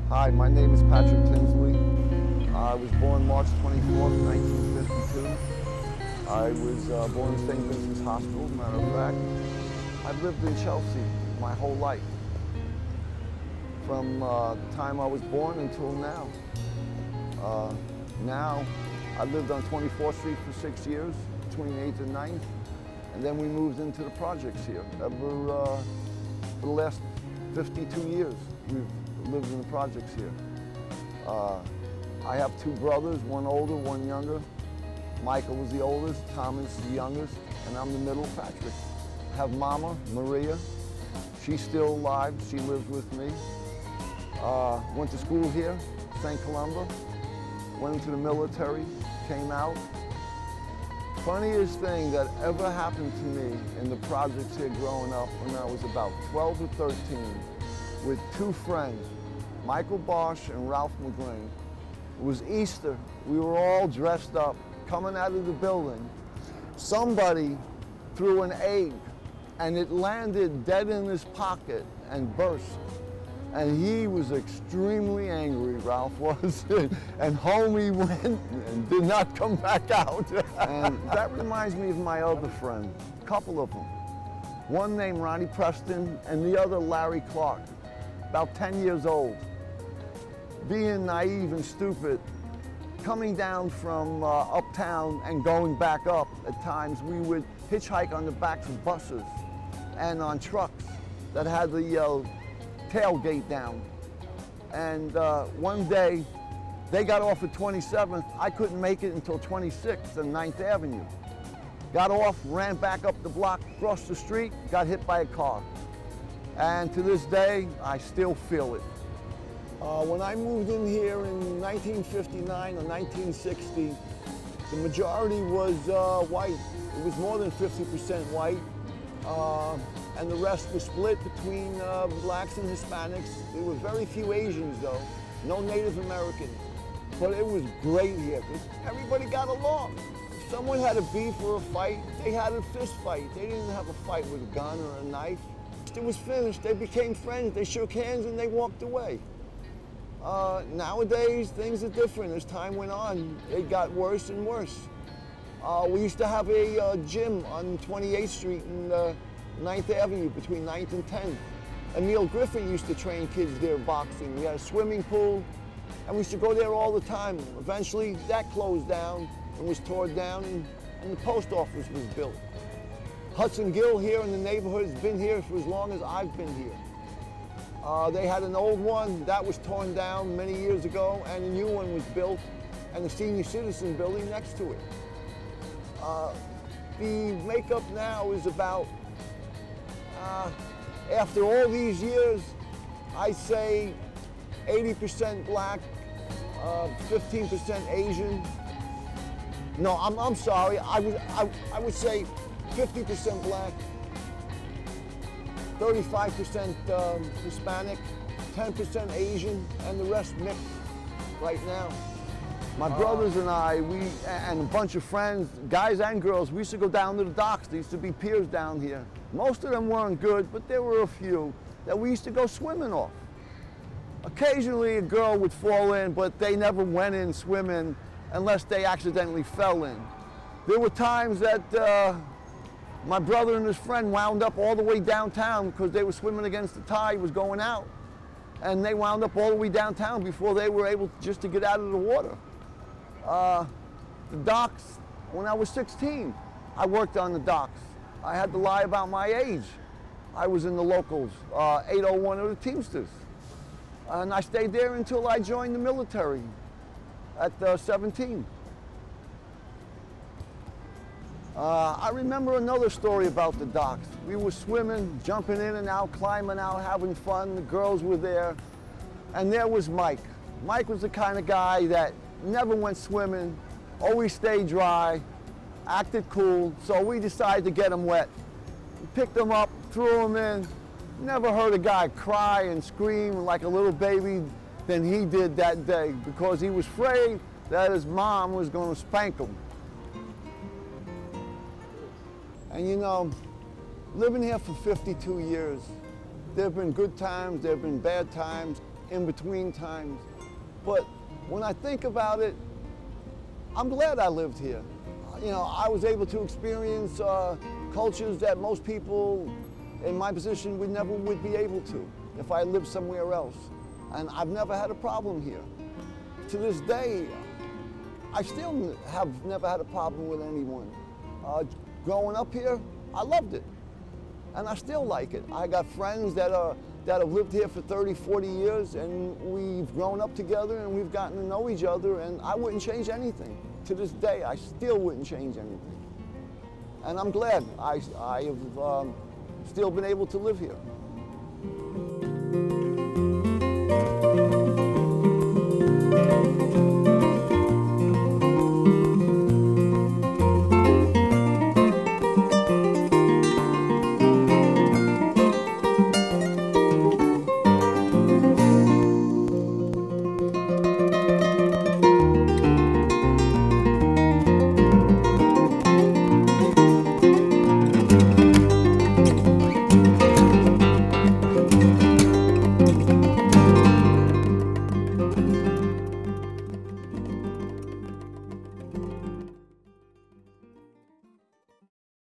Hi, my name is Patrick Tinsley. I was born March 24th, 1952. I was born in St. Vincent's Hospital, matter of fact. I've lived in Chelsea my whole life, from the time I was born until now. Now, I lived on 24th Street for 6 years, between 8th and 9th, and then we moved into the projects here. For the last 52 years, we've lived in the projects here. I have two brothers, one older, one younger. Michael was the oldest, Thomas the youngest, and I'm the middle, Patrick. I have Mama, Maria. She's still alive, she lives with me. Went to school here, St. Columba. Went into the military, came out. Funniest thing that ever happened to me in the projects here growing up when I was about 12 or 13 with two friends, Michael Bosch and Ralph McGrain. It was Easter. We were all dressed up, coming out of the building. Somebody threw an egg and it landed dead in his pocket and burst. And he was extremely angry, Ralph was, and home he went and did not come back out. And that reminds me of my other friend, a couple of them. One named Ronnie Preston and the other Larry Clark, about 10 years old. Being naive and stupid, coming down from uptown and going back up, at times we would hitchhike on the backs of buses and on trucks that had the tailgate down. And one day, they got off at 27th. I couldn't make it until 26th and 9th Avenue. Got off, ran back up the block, crossed the street, got hit by a car. And to this day, I still feel it. When I moved in here in 1959 or 1960, the majority was white. It was more than 50% white. And the rest was split between blacks and Hispanics. There were very few Asians though, no Native Americans. But it was great here because everybody got along. If someone had a beef or a fight, they had a fist fight. They didn't have a fight with a gun or a knife. It was finished, they became friends, they shook hands and they walked away. Nowadays, things are different. As time went on, it got worse and worse. We used to have a gym on 28th Street and 9th Avenue between 9th and 10th. Emil Griffin used to train kids there boxing. We had a swimming pool and we used to go there all the time. Eventually that closed down and was torn down and the post office was built. Hudson Gill here in the neighborhood has been here for as long as I've been here. They had an old one that was torn down many years ago and a new one was built and the senior citizen building next to it. The makeup now is about, after all these years, I say 80% black, 15% Asian. No, I'm sorry, I would say 50% black, 35% Hispanic, 10% Asian, and the rest mixed right now. My brothers and I, and a bunch of friends, guys and girls, we used to go down to the docks. There used to be piers down here. Most of them weren't good, but there were a few that we used to go swimming off. Occasionally a girl would fall in, but they never went in swimming unless they accidentally fell in. There were times that my brother and his friend wound up all the way downtown because they were swimming against the tide was going out. And they wound up all the way downtown before they were able just to get out of the water. The docks, when I was 16, I worked on the docks. I had to lie about my age. I was in the locals, 801 of the Teamsters. And I stayed there until I joined the military at 17. I remember another story about the docks. We were swimming, jumping in and out, climbing out, having fun. The girls were there. And there was Mike. Mike was the kind of guy that never went swimming, always stayed dry, acted cool, so we decided to get him wet. We picked him up, threw him in. Never heard a guy cry and scream like a little baby than he did that day because he was afraid that his mom was going to spank him. And you know, living here for 52 years, there have been good times, there have been bad times. in between times. But when I think about it, I'm glad I lived here. You know, I was able to experience cultures that most people in my position would be able to if I lived somewhere else. And I've never had a problem here. To this day, I still have never had a problem with anyone. Growing up here, I loved it. And I still like it. I got friends that have lived here for 30, 40 years, and we've grown up together and we've gotten to know each other, and I wouldn't change anything. To this day, I still wouldn't change anything. And I'm glad I have still been able to live here.